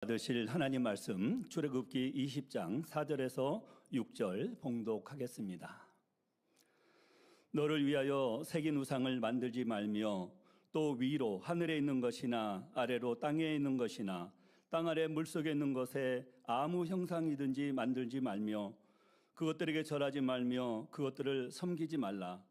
받으실 하나님 말씀 출애굽기 20장 4절에서 6절 봉독하겠습니다. 너를 위하여 새긴 우상을 만들지 말며 또 위로 하늘에 있는 것이나 아래로 땅에 있는 것이나 땅 아래 물속에 있는 것에 아무 형상이든지 만들지 말며 그것들에게 절하지 말며 그것들을 섬기지 말라.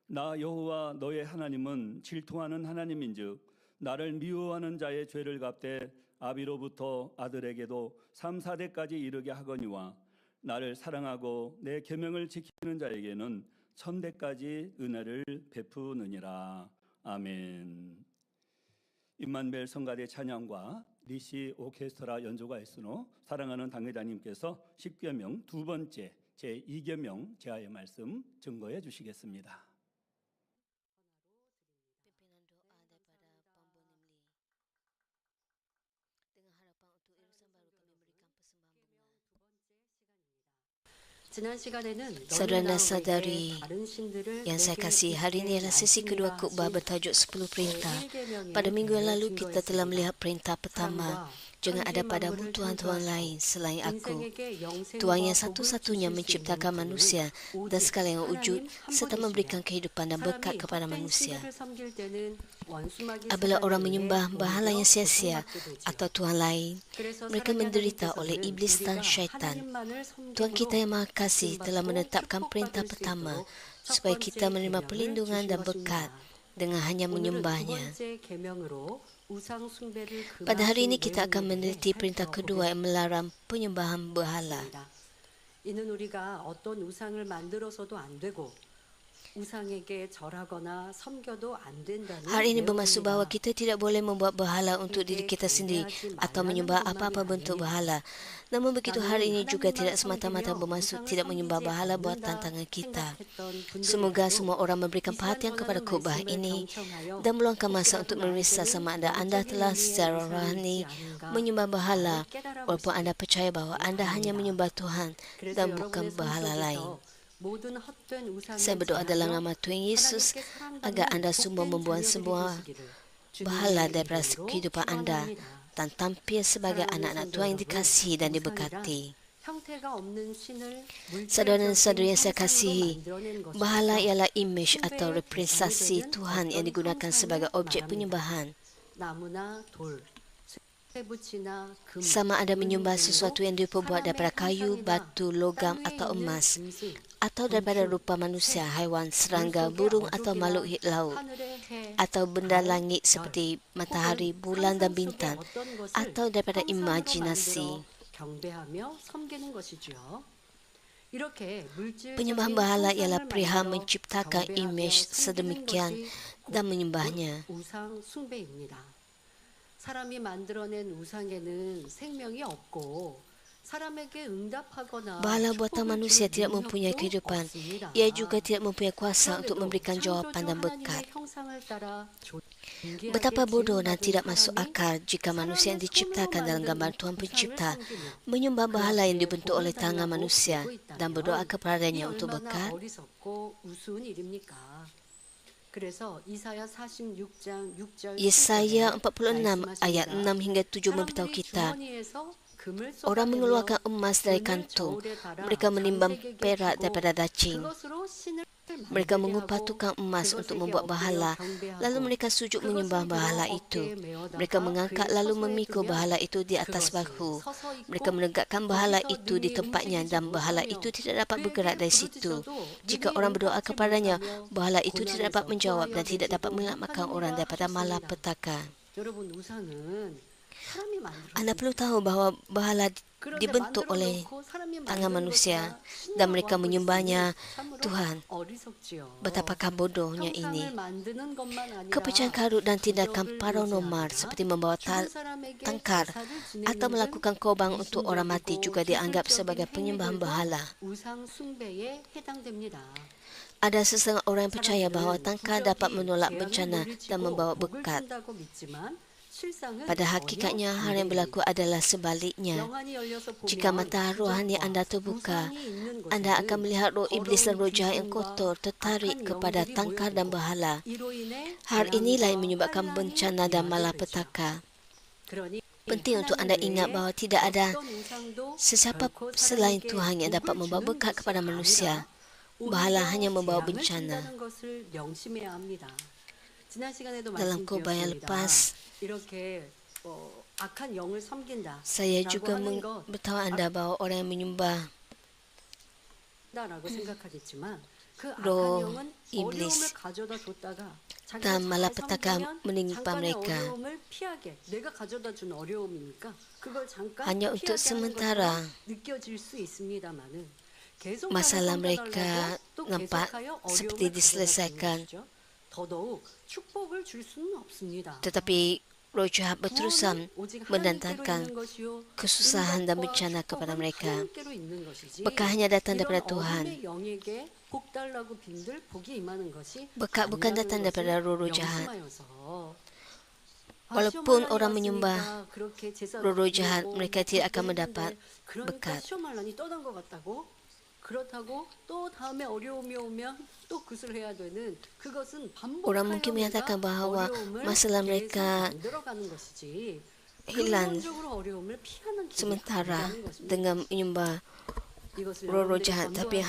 나 여호와 너의 하나님은 질투하는 하나님인즉 나를 미워하는 자의 죄를 갚되 아비로부터 아들에게도 3, 4대까지 이르게 하거니와 나를 사랑하고 내 계명을 지키는 자에게는 1000대까지 은혜를 베푸느니라. 아멘. 임만벨 성가대 찬양과 리시 오케스트라 연주가 있으므로 사랑하는 당회자님께서 십계명 두 번째 제2계명 제하의 말씀 증거해 주시겠습니다. Saudara-saudari yang saya kasihi, hari ini adalah sesi kedua khutbah bertajuk 10 perintah. Pada minggu yang lalu kita telah melihat perintah pertama, jangan ada padamu Tuhan-Tuhan lain selain aku. Tuhan yang satu-satunya menciptakan manusia dan segala yang wujud serta memberikan kehidupan dan berkat kepada manusia. Apabila orang menyembah bahala yang sia-sia atau Tuhan lain, mereka menderita oleh iblis dan syaitan. Tuhan kita yang Maha Kasih telah menetapkan perintah pertama supaya kita menerima perlindungan dan berkat dengan hanya menyembahnya. Pada hari ini kita akan meneliti perintah kedua yang melarang penyembahan berhala. Hal ini bermaksud bahawa kita tidak boleh membuat berhala untuk diri kita sendiri atau menyembah apa-apa bentuk berhala. Namun begitu, hal ini juga tidak semata-mata bermaksud tidak menyembah berhala buatan tangan kita. Semoga semua orang memberikan perhatian kepada khutbah ini dan meluangkan masa untuk memeriksa sama ada anda telah secara rohani menyembah berhala walaupun anda percaya bahawa anda hanya menyembah Tuhan dan bukan berhala lain. Saya berdoa dalam nama Tuhan Yesus agar anda semua membuang semua berhala daripada kehidupan anda dan tampil sebagai anak-anak Tuhan yang dikasihi dan diberkati. Saudara dan saudari yang saya kasihi, berhala ialah imej atau representasi Tuhan yang digunakan sebagai objek penyembahan. Sama ada menyembah sesuatu yang diperbuat daripada kayu, batu, logam atau emas, atau daripada rupa manusia, haiwan, serangga, burung atau makhluk laut, atau benda langit seperti matahari, bulan dan bintang, atau daripada imajinasi. Penyembahan berhala ialah perihal menciptakan imej sedemikian dan menyembahnya. Berhala buatan manusia tidak mempunyai kehidupan. Ia juga tidak mempunyai kuasa untuk memberikan jawapan dan berkat. Betapa bodoh dan tidak masuk akal jika manusia yang diciptakan dalam gambar Tuhan Pencipta menyembah berhala yang dibentuk oleh tangan manusia dan berdoa kepadanya untuk berkat. Yesaya 46 ayat 6 hingga 7 memberitahu kita, orang mengeluarkan emas dari kantung, mereka menimbang perak daripada dacing. Mereka mengupah tukang emas untuk membuat berhala, lalu mereka sujud menyembah berhala itu. Mereka mengangkat lalu memikul berhala itu di atas bahu. Mereka menegakkan berhala itu di tempatnya dan berhala itu tidak dapat bergerak dari situ. Jika orang berdoa kepadanya, berhala itu tidak dapat menjawab dan tidak dapat menyelamatkan orang daripada malapetaka. Anda perlu tahu bahawa berhala dibentuk oleh tangan manusia dan mereka menyembahnya Tuhan. Betapakah bodohnya ini? Kepercayaan karut dan tindakan paranormal seperti membawa tangkar atau melakukan korban untuk orang mati juga dianggap sebagai penyembahan berhala. Ada sesetengah orang yang percaya bahawa tangkar dapat menolak bencana dan membawa berkat. Pada hakikatnya, hal yang berlaku adalah sebaliknya. Jika mata rohani anda terbuka, anda akan melihat roh iblis dan roh jahat yang kotor tertarik kepada tangkar dan berhala. Hal inilah yang menyebabkan bencana dan malapetaka. Penting untuk anda ingat bahawa tidak ada sesiapa selain Tuhan yang dapat membawa berkat kepada manusia. Bahala hanya membawa bencana. Dalam khotbah yang lepas, saya juga memberitahu anda bahawa orang yang menyembah roh iblis dan malapetaka menimpa mereka hanya untuk sementara. Masalah mereka nampak seperti diselesaikan, tetapi roh jahat berterusan mendatangkan kesusahan dan bencana kepada mereka. Berkat hanya datang daripada Tuhan. Berkat bukan datang daripada roh-roh jahat. Walaupun orang menyembah roh-roh jahat, mereka tidak akan mendapat berkat. Orang mungkin menyatakan bahawa masalah mereka hilang sementara dengan menyembah roh-roh jahat, tapi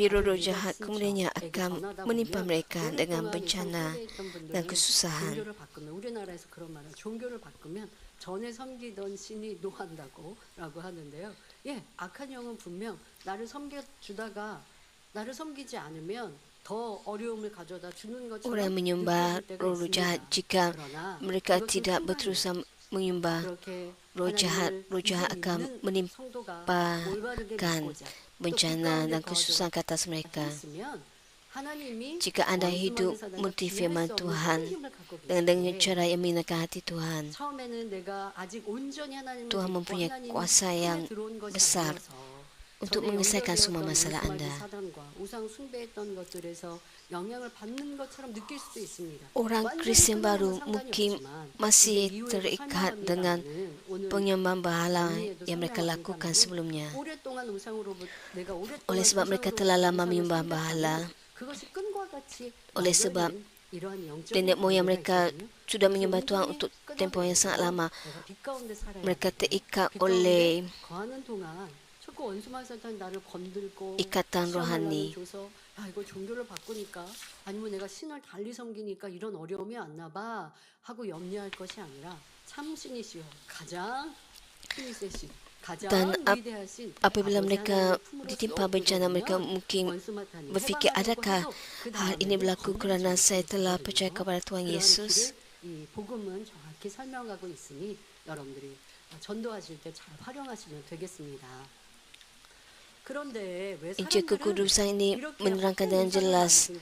roh-roh jahat kemudiannya akan menimpa mereka dengan bencana dan kesusahan. 전에 섬기던 신이 노한다고라고 하는데요. 예, 악한 영은 분명 나를 섬겨주다가 나를 섬기지 않으면 더 어려움을 가져다 주는 것처럼 orang menyembah roh jahat jika mereka tidak berterusan menyembah roh jahat akan menimpakan bencana dan kesusahan ke atas mereka. Jika anda hidup mengerti firman Tuhan dengan cara yang menyenangkan hati Tuhan, Tuhan mempunyai kuasa yang besar untuk menyelesaikan semua masalah anda. Orang Kristian baru mungkin masih terikat dengan penyembahan berhala yang mereka lakukan sebelumnya. Oleh sebab mereka telah lama menyembah berhala, oleh sebab nenek moyang mereka sudah menyembah Tuhan untuk tempoh yang sangat lama, mereka terikat oleh ikatan rohani. Dan apabila mereka ditimpa bencana, mereka mungkin berfikir, adakah hal ini berlaku kerana saya telah percaya kepada Tuhan Yesus? Injil kekudusan ini menerangkan dengan jelas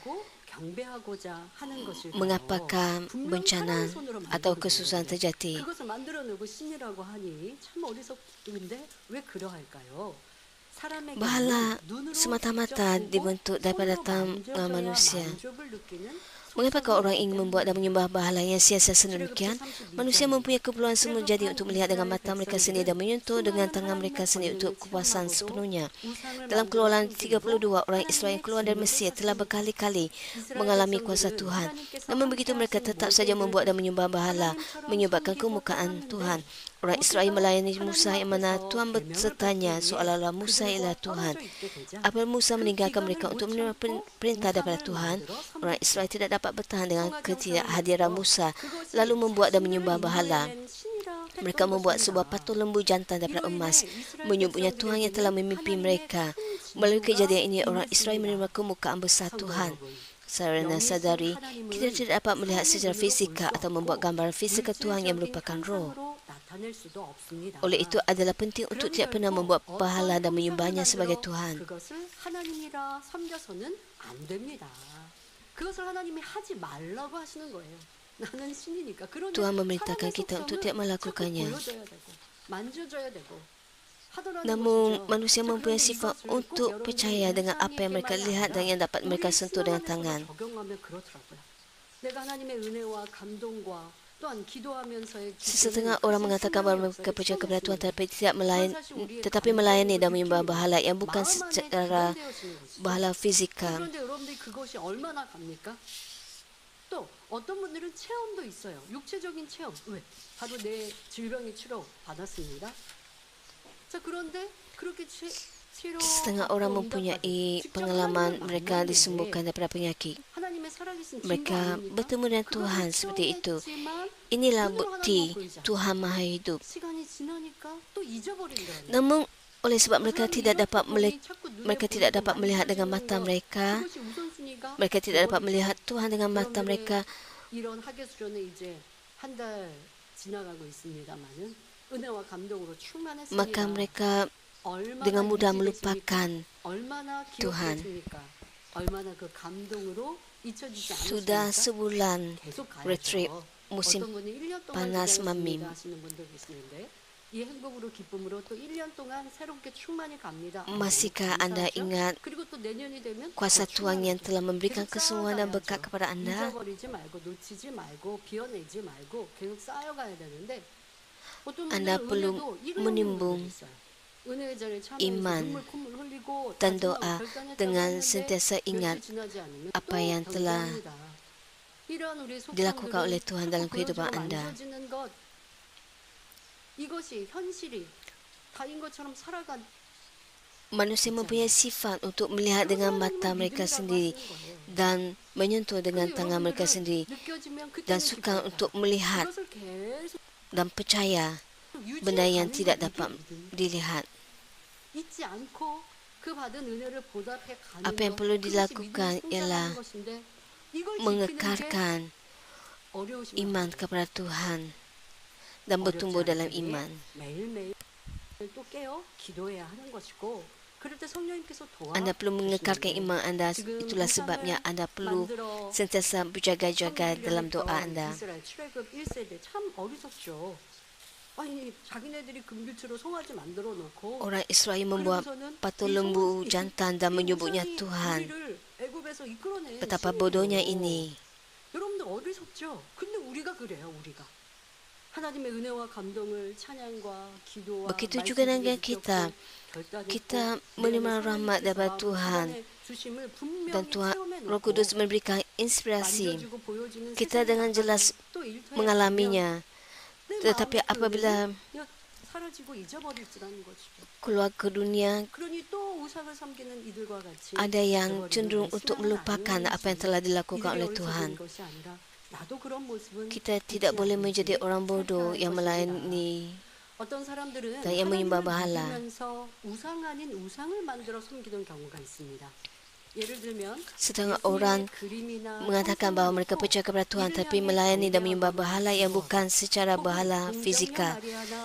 mengapakah bencana atau kesusahan terjadi. Berhala semata-mata dibentuk daripada tangan manusia. Mengapakah orang ingin membuat dan menyembah berhala yang sia-sia sedemikian? Manusia mempunyai keperluan semula jadi untuk melihat dengan mata mereka sendiri dan menyentuh dengan tangan mereka sendiri untuk kepuasan sepenuhnya. Dalam Keluaran 32, orang Israel yang keluar dari Mesir telah berkali-kali mengalami kuasa Tuhan. Namun begitu mereka tetap saja membuat dan menyembah berhala, menyebabkan kemurkaan Tuhan. Orang Israel melayani Musa yang mana Tuhan bersertanya seolah-olah Musa ialah Tuhan. Apabila Musa meninggalkan mereka untuk menerima perintah daripada Tuhan, orang Israel tidak dapat bertahan dengan ketidakhadiran Musa, lalu membuat dan menyembah berhala. Mereka membuat sebuah patung lembu jantan daripada emas, menyebutnya Tuhan yang telah memimpin mereka. Melalui kejadian ini, orang Israel menerima kemurkaan besar Tuhan. Saudara-saudari, kita tidak dapat melihat secara fisika atau membuat gambaran fisika Tuhan yang merupakan roh. Oleh itu adalah penting untuk tidak pernah membuat berhala dan menyembahnya sebagai Tuhan. Tuhan memerintahkan kita untuk tidak melakukannya. Namun manusia mempunyai sifat untuk percaya dengan apa yang mereka lihat dan yang dapat mereka sentuh dengan tangan. Sesetengah orang mengatakan bahawa mereka percaya kepada Tuhan tetapi melayani dan menyembah berhala yang bukan secara berhala fizikal. 어떤 분들은 체험도 있어요. 육체적인 체험. 왜? 바로 내 질병이 치료받았습니다. 자, 그런데 그렇게 Setengah orang mempunyai pengalaman mereka disembuhkan daripada penyakit. Mereka bertemu dengan Tuhan seperti itu. Inilah bukti Tuhan Maha Hidup. Namun oleh sebab mereka tidak dapat melihat dengan mata mereka, mereka tidak dapat melihat Tuhan dengan mata mereka, 이런 학예 수련은 이제 한 달 지나가고 있습니다만은 은혜와 감동으로 충만했습니다. maka mereka dengan mudah melupakan Tuhan. 얼마나 그 감동으로 잊혀지지 않으십니까? Sudah sebulan 계속 가야죠. retreat musim 어떤 분은 1년 동안 panas 기다렸습니다 mamim. 하시는 분도 계시는데 이 행복으로 기쁨으로 또 1년 동안 새롭게 충만히 갑니다. Masihkah anda ingat 그리고 또 내년이 되면 kuasa 더 Tuhan yang 충만해져요. telah memberikan 계속 kesembuhan dan 쌓아가야죠. berkat kepada anda? 잊어버리지 말고 놓치지 말고 비워내지 말고 계속 쌓여가야 되는데 어떤 Anda 분들은 perlu 은혜도 일회용으로 menimbung 있어요. 은혜의 자리에 참여해서 iman 눈물 콧물 흘리고 dan 다짐하고 doa 결단했다고 dengan 하는데 sentiasa ingat 며칠 지나지 않으면 apa 또 yang telah 경계합니다. 이러한 우리 dilakukan oleh Tuhan 속성들은 dalam 자꾸 kehidupan 보여지고 anda. 만져지는 것 이것이 현실이 다인 것처럼 살아간 Manusia mempunyai sifat untuk melihat dengan mata mereka sendiri dan menyentuh dengan tangan mereka sendiri dan suka untuk melihat 이것을 계속 dan percaya benda yang tidak dapat dilihat. 잊지 않고 그 받은 은혜를 보답해 가는 Apa yang 것, perlu 그것이 dilakukan 믿음의 ialah 성장하는 것인데 이걸 지키는 게 mengekalkan 어려우신 iman 것 같아요. kepada Tuhan dan bertumbuh 어렵지 dalam 않으니 iman. 매일매일 또 깨어 기도해야 하는 것이고 그럴 때 성령님께서 Anda perlu mengekalkan 도와주시는데 iman anda. Itulah sebabnya anda perlu sentiasa berjaga-jaga dalam doa anda. 이스라엘 출애굽 1세대 참 어리석죠. 아니 자기네들이 금빛으로 송아지 만들어 놓고 Orang Israel membuat patung lembu jantan dan menyebutnya Tuhan. 애굽에서 이끌어낸 Betapa 신이에요. bodohnya ini. 여러분들 어리석죠? 근데 우리가 그래요, 우리가. 하나님의 은혜와 감동을 찬양과 기도와 Begitu juga dengan kita. Kita menerima rahmat daripada Tuhan dan Tuhan Roh Kudus memberikan inspirasi. Kita dengan jelas mengalaminya. Tetapi apabila 사라지고 잊어버릴지라는 것이죠. keluar ke dunia, 그러니 또 우상을 섬기는 이들과 같이 ada yang 잊어버리는 cenderung untuk 신앙은 melupakan 아니라는 apa yang 것이 telah dilakukan 이들이 oleh 어리석은 Tuhan. 것이 아니라 나도 그런 모습은 Kita 있지 tidak boleh 않은지 menjadi orang bodoh yang 살펴야 melayani 어떤 사람들은 dan yang menyembah 하나님을 berhala. 믿으면서 우상 아닌 우상을 만들어 섬기는 경우가 있습니다. 예를 들면 Setengah 예수님의 orang 그림이나 mengatakan bahawa mereka percaya kepada Tuhan tapi melayani dan menyembah berhala yang bukan secara berhala fizikal.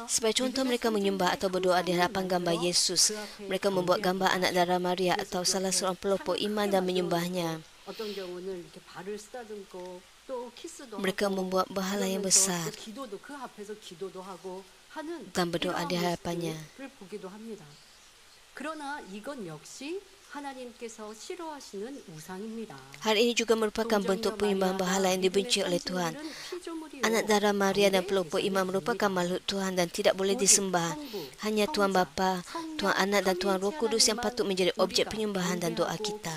Sebagai contoh, mereka menyembah atau berdoa di hadapan gambar Yesus. Mereka membuat gambar anak darah Maria atau salah seorang pelopor iman dan menyembahnya. 어떤 경우는 이렇게 발을 쓰다듬고 또 키스도 Mereka 하고 membuat berhala yang 그러면서 besar 또 기도도 그 앞에서 기도도 하고 하는 dan berdoa 이러한 di hadapannya. 모습들을 보기도 합니다. 그러나 이건 역시 하나님께서 싫어하시는 우상입니다. Hal ini juga merupakan bentuk penyembahan berhala yang dibenci oleh Tuhan. Anak darah Maria dan pelopor iman merupakan makhluk Tuhan dan tidak boleh disembah. Hanya Tuhan Bapa, Tuhan Anak dan Tuhan Roh Kudus yang patut menjadi objek penyembahan dan doa kita.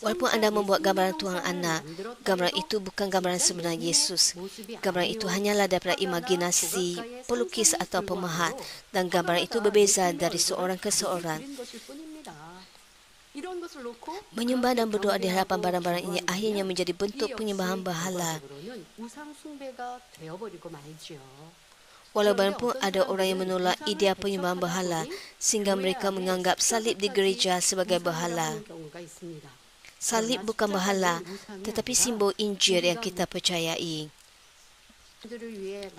Walaupun anda membuat gambaran Tuhan Anak, gambaran itu bukan gambaran sebenar Yesus. Gambaran itu hanyalah daripada imajinasi, pelukis atau pemahat, dan gambaran itu berbeza dari seorang ke seorang. Menyembah dan berdoa di hadapan barang-barang ini akhirnya menjadi bentuk penyembahan berhala. Walaupun ada orang yang menolak idea penyembahan berhala sehingga mereka menganggap salib di gereja sebagai berhala. Salib bukan berhala, tetapi simbol Injil yang kita percayai.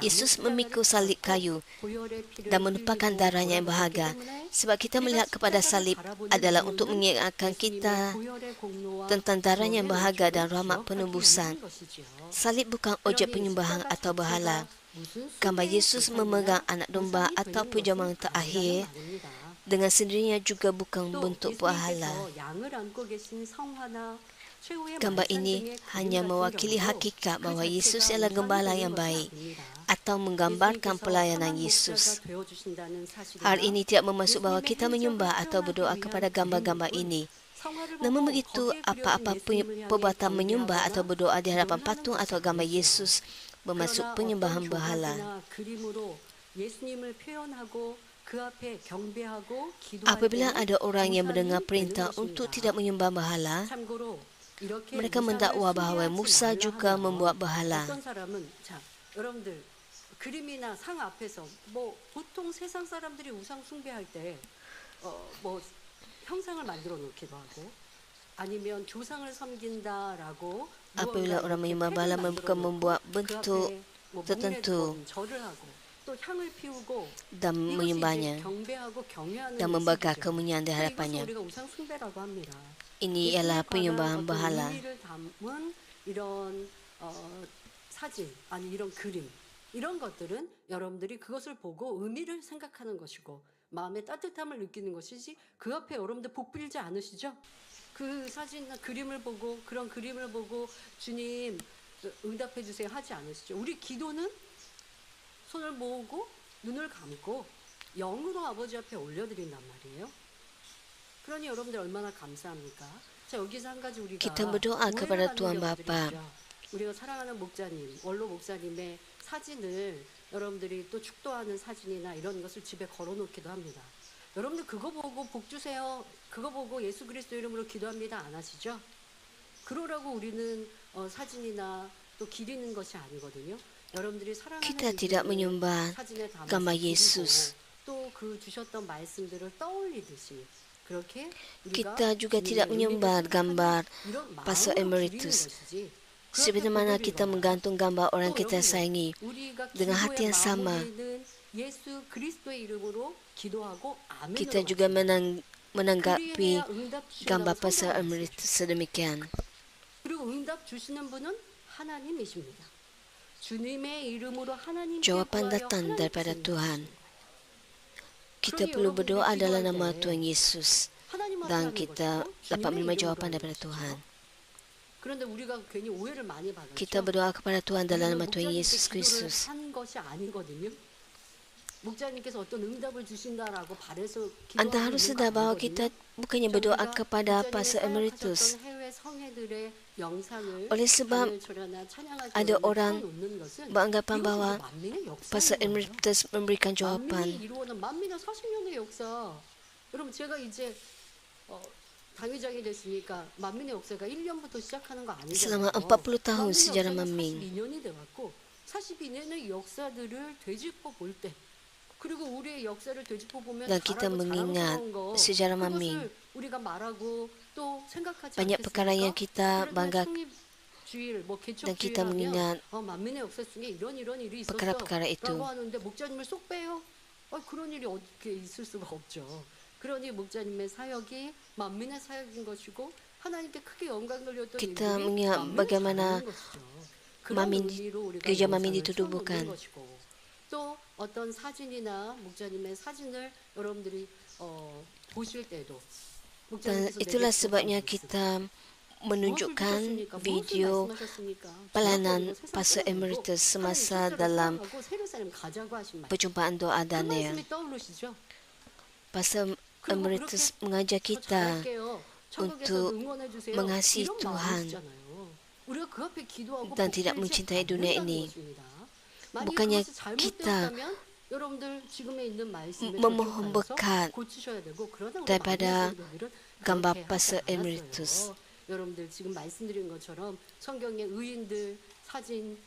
Yesus memikul salib kayu dan menumpahkan darahnya yang berharga. Sebab kita melihat kepada salib adalah untuk mengingatkan kita tentang darahnya yang berharga dan rahmat penebusan. Salib bukan objek penyembahan atau berhala. Gambar Yesus memegang anak domba atau perjamuan terakhir dengan sendirinya juga bukan bentuk berhala. Gambar ini hanya mewakili hakikat bahawa Yesus ialah gembala yang baik atau menggambarkan pelayanan Yesus. Hal ini tidak bermaksud bahawa kita menyembah atau berdoa kepada gambar-gambar ini. 성화를 보고 Namun begitu, 거기에 그려진 apa-apa 예수님을 향해 perbuatan menyembah atau 경배하거나 berdoa di hadapan 기도를 patung 하는 atau 것이 gambar 아니죠. Yesus bermaksud 그러나 penyembahan 어떤 berhala. 조각이나 그림으로 예수님을 표현하고 그 앞에 경배하고 기도할 Apabila 때는 ada orang yang mendengar 우상이 되는 perintah untuk 것입니다. tidak menyembah berhala, 참고로 이렇게 mereka 우상을 mendakwa bahawa 숭배하지 Musa 말라 juga 하면 membuat berhala. 어떤 사람은 자 여러분들 그림이나 상 앞에서 뭐 보통 세상 사람들이 우상 숭배할 때 뭐 형상을 만들어 놓기도 하고 아니면 조상을 섬긴다라고 Apabila orang menyembah berhala, mereka membuat bentuk tertentu 절을 하고 또 향을 피우고 dan 이것이 이제 menyembahnya 경배하고 경외하는 dan membakar 모습이죠. kemunyan di 이것을 hadapannya. 우리가 우상 숭배라고 합니다. Ini ialah 예수에 관한 penyembahan 어떤 berhala. 의미를 담은 이런 사진 아니 이런 그림 이런 것들은 여러분들이 그것을 보고 의미를 생각하는 것이고 마음의 따뜻함을 느끼는 것이지 그 앞에 여러분들 복 빌지 않으시죠? 그 사진이나 그림을 보고 그런 그림을 보고 주님 응답해 주세요 하지 않으시죠? 우리 기도는 손을 모으고 눈을 감고 영으로 아버지 앞에 올려드린단 말이에요. 그러니 여러분들 얼마나 감사합니까? 자 여기서 한 가지 우리가 Kita berdoa kepada 오해하는 Tuhan 경우들이 Bapa. 있죠. 우리가 사랑하는 목자님, 원로 목사님의 사진을 여러분들이 또 축도하는 사진이나 이런 것을 집에 걸어놓기도 합니다. 여러분들 그거 보고 복 주세요. 그거 보고 예수 그리스도 이름으로 기도합니다. 안 하시죠? 그러라고 우리는 사진이나 또 기리는 것이 아니거든요. 여러분들이 사랑하는 Kita tidak 이분을 menyembah 사진에 담아서 gambar 기리고 Yesus. 또 그 주셨던 말씀들을 떠올리듯이 그렇게 Kita juga tidak menyembah gambar Pastor Emeritus. Sebagaimana kita menggantung gambar orang kita sayangi dengan hati yang sama, kita juga menanggapi gambar Pastor Emeritus sedemikian. 그리고 응답 주시는 분은 하나님이십니다. 주님의 이름으로 하나님께 Jawapan 구하여 datang daripada 하나님께서 Tuhan. 이루시는 Kita perlu berdoa dalam nama Tuhan Yesus dan kita dapat menerima jawapan daripada Tuhan. 그런데 우리가 괜히 오해를 많이 받았죠. Kita berdoa kepada Tuhan dalam nama Tuhan 목자님께 Yesus 기도를 Kristus. 한 것이 아니거든요. 목자님께서 어떤 응답을 주신다라고 바래서 Anda harus sedar bahawa kita bukannya berdoa kepada Pastor Emeritus. Oleh sebab ada orang beranggapan bahawa Pastor Emeritus memberikan jawapan. 만민의 40년의 역사. 여러분 제가 이제 당회장이 됐으니까 만민의 역사가 1년부터 시작하는 거 아니잖아요. Selama 40 tahun sejarah Manmin. 42년이 돼갖고 42년의 역사들을 되짚어 볼 때 그리고 우리의 역사를 되짚어 보면 Dan kita 잘하고 mengingat 자랑스러운 거 sejarah Manmin. 그것을 우리가 말하고 또 생각하지 Banyak perkara yang kita bangga 주일, 뭐 dan kita mengingat 만민의 역사 중에 이런 일이 있었어 perkara-perkara itu. 라고 하는데 목자님을 쏙 빼요. 그런 일이 어떻게 있을 수가 없죠. 그러니 목자님의 사역이 만민의 사역인 것이고 하나님께 크게 영광 돌렸던 Kita 일들이 mengingat 만민을 bagaimana 잘하는 것이죠. 그런 Manmin, 의미로 우리가 gereja Manmin 영상을 ditubuhkan. 쳐놓는 것이고 또 어떤 사진이나 목자님의 사진을 여러분들이 보실 때도 Dan 목자님께서 itulah 내게 sebabnya 주셨던 kita 무엇을 menunjukkan 주셨습니까? video 무엇을 말씀하셨습니까? pelayanan 지나버리고 세상 Pastor 떠나고 Emeritus semasa 하나님 dalam 하고 새 예루살렘 가자고 하신 말. perjumpaan doa 그 Daniel. 말씀이 떠오르시죠? Pastor 그리고 Emeritus 그렇게 mengajak 더 kita 잘할게요. 천국에서 untuk 응원해 주세요. mengasihi 이런 Tuhan 마음이시잖아요. 우리가 그 앞에 기도하고 dan tidak 복들지 mencintai dunia 않는다는 ini. 것입니다. 만약 Bukannya 그것이 kita 잘못되었다면 여러분들 지금에 있는 말씀에 memohon 적용하여서 berkat 고치셔야 되고 그러나 우리 daripada 만민 성도들은 gambar 그렇게 Pastor 하지 않았어요. Emeritus. 여러분들 지금 말씀드린 것처럼 성경의 의인들 사진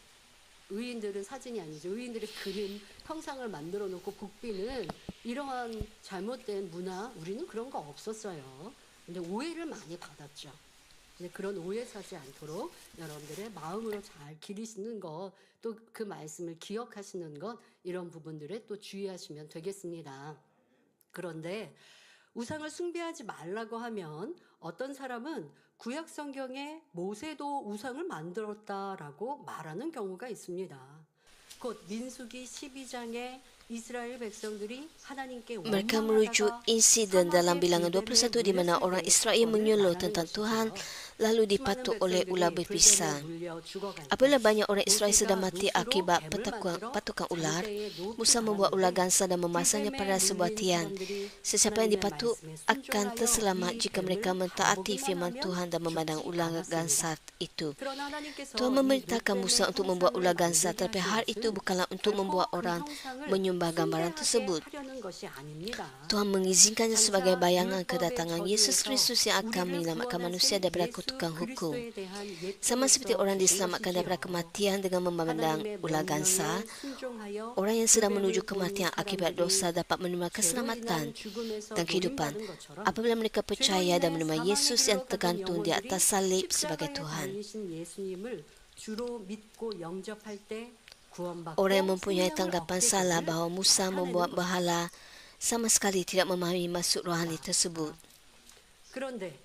의인들은 사진이 아니죠. 의인들의 그림, 형상을 만들어 놓고 복비는 이러한 잘못된 문화, 우리는 그런 거 없었어요. 근데 오해를 많이 받았죠. 근데 그런 오해 사지 않도록 여러분들의 마음으로 잘 기리시는 것, 또 그 말씀을 기억하시는 것, 이런 부분들에 또 주의하시면 되겠습니다. 그런데 우상을 숭배하지 말라고 하면 어떤 사람은 구약 성경에 모세도 우상을 만들었다라고 말하는 경우가 있습니다. 곧 민수기 12장에 이스라엘 백성들이 하나님께 Mereka merujuk insiden dalam bilangan 21 di mana orang Israel menyuluh tentang Tuhan lalu dipatuk oleh ular berbisa. Apabila banyak orang Israel sedang mati akibat patukan ular, Musa membuat ular gansa dan memasangnya pada sebuah tiang. Sesiapa yang dipatuk akan terselamat jika mereka mentaati firman Tuhan dan memandang ular gansa itu. Tuhan memerintahkan Musa untuk membuat ular gansa, tetapi hal itu bukanlah untuk membuat orang menyembah gambaran tersebut. Tuhan mengizinkannya sebagai bayangan kedatangan Yesus Kristus yang akan menyelamatkan manusia daripada kutukan hukum. Sama seperti orang diselamatkan daripada kematian dengan memandang ular gansa, orang yang sedang menuju kematian akibat dosa dapat menerima keselamatan dan kehidupan apabila mereka percaya dan menerima Yesus yang tergantung di atas salib sebagai Tuhan. Orang yang mempunyai tanggapan salah bahawa Musa membuat berhala sama sekali tidak memahami maksud rohani tersebut. 그런데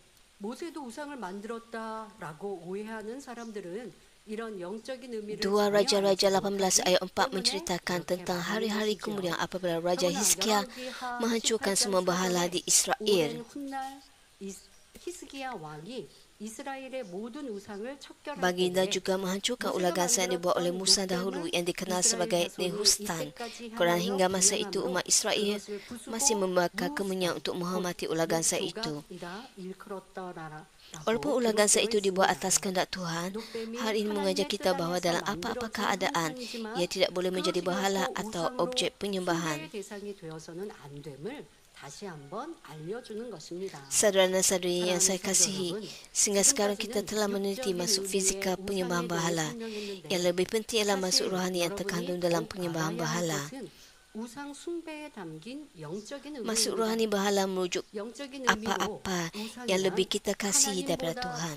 모세도 우상을 만들었다라고 오해하는 사람들은 이런 영적인 의미를 2 Raja-Raja 18 ayat 4 menceritakan tentang hari-hari kemudian apabila Raja Hizkia menghancurkan semua berhala di Israel. 히스기야 왕이 이스라엘의 모든 우상을 척결할 Baginda 때에 juga menghancurkan ular gansa yang dibuat oleh Musa dahulu yang dikenal sebagai Nehustan. Kerana hingga masa itu umat Israel masih membakar kemenyan untuk menghormati ular gansa itu. Walaupun ular gansa itu dibuat atas kehendak Tuhan, hal ini mengajar kita bahawa dalam apa-apa keadaan, ia tidak boleh menjadi berhala atau objek penyembahan. Saudara dan saudari yang saya kasihi, sehingga sekarang kita telah meneliti masuk fizikal penyembahan berhala. Yang lebih penting ialah masuk rohani yang terkandung dalam penyembahan berhala. Masuk rohani berhala merujuk apa-apa yang lebih kita kasihi daripada Tuhan.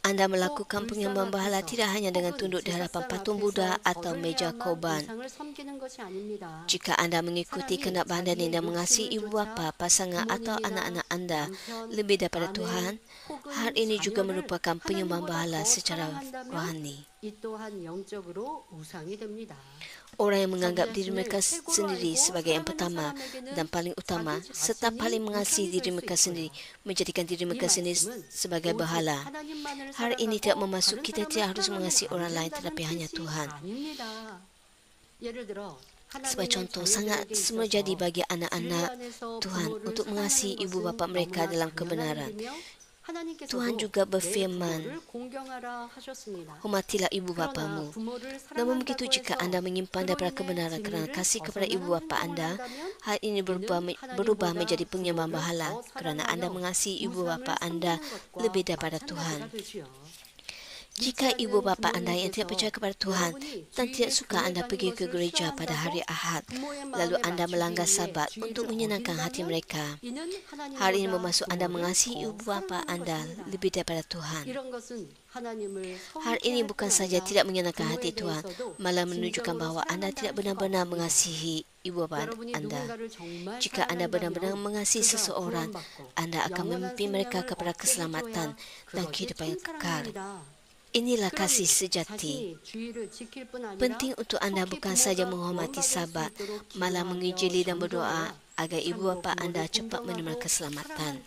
Anda melakukan penyembahan berhala tidak hanya dengan tunduk di hadapan patung Buddha atau meja korban. Jika anda mengikuti kehendak badan dan mengasihi ibu bapa, pasangan atau anak-anak anda lebih daripada Tuhan, hal ini juga merupakan penyembahan berhala secara rohani. Orang yang menganggap diri mereka sendiri sebagai yang pertama dan paling utama serta paling mengasihi diri mereka sendiri menjadikan diri mereka sendiri sebagai berhala. Hal ini tidak bermaksud kita tidak harus mengasihi orang lain tetapi hanya Tuhan. Sebagai contoh, sangat semula jadi bagi anak-anak Tuhan untuk mengasihi ibu bapa mereka dalam kebenaran. Tuhan juga berfirman, hormatilah ibu bapamu. Namun begitu jika anda menyimpan daripada kebenaran kerana kasih kepada ibu bapa anda, hal ini berubah menjadi penyembahan berhala kerana anda mengasihi ibu bapa anda lebih daripada Tuhan. Jika ibu bapa anda yang tidak percaya kepada Tuhan dan tidak suka anda pergi ke gereja pada hari Ahad, lalu anda melanggar Sabat untuk menyenangkan hati mereka, hal ini bermaksud anda mengasihi ibu bapa anda lebih daripada Tuhan. Hal ini bukan saja tidak menyenangkan hati Tuhan, malah menunjukkan bahawa anda tidak benar-benar mengasihi ibu bapa anda. Jika anda benar-benar mengasihi seseorang, anda akan memimpin mereka kepada keselamatan dan kehidupan yang kekal. Inilah kasih sejati. Penting untuk anda bukan saja menghormati Sabat, malah menginjili dan berdoa agar ibu bapa anda cepat menerima keselamatan.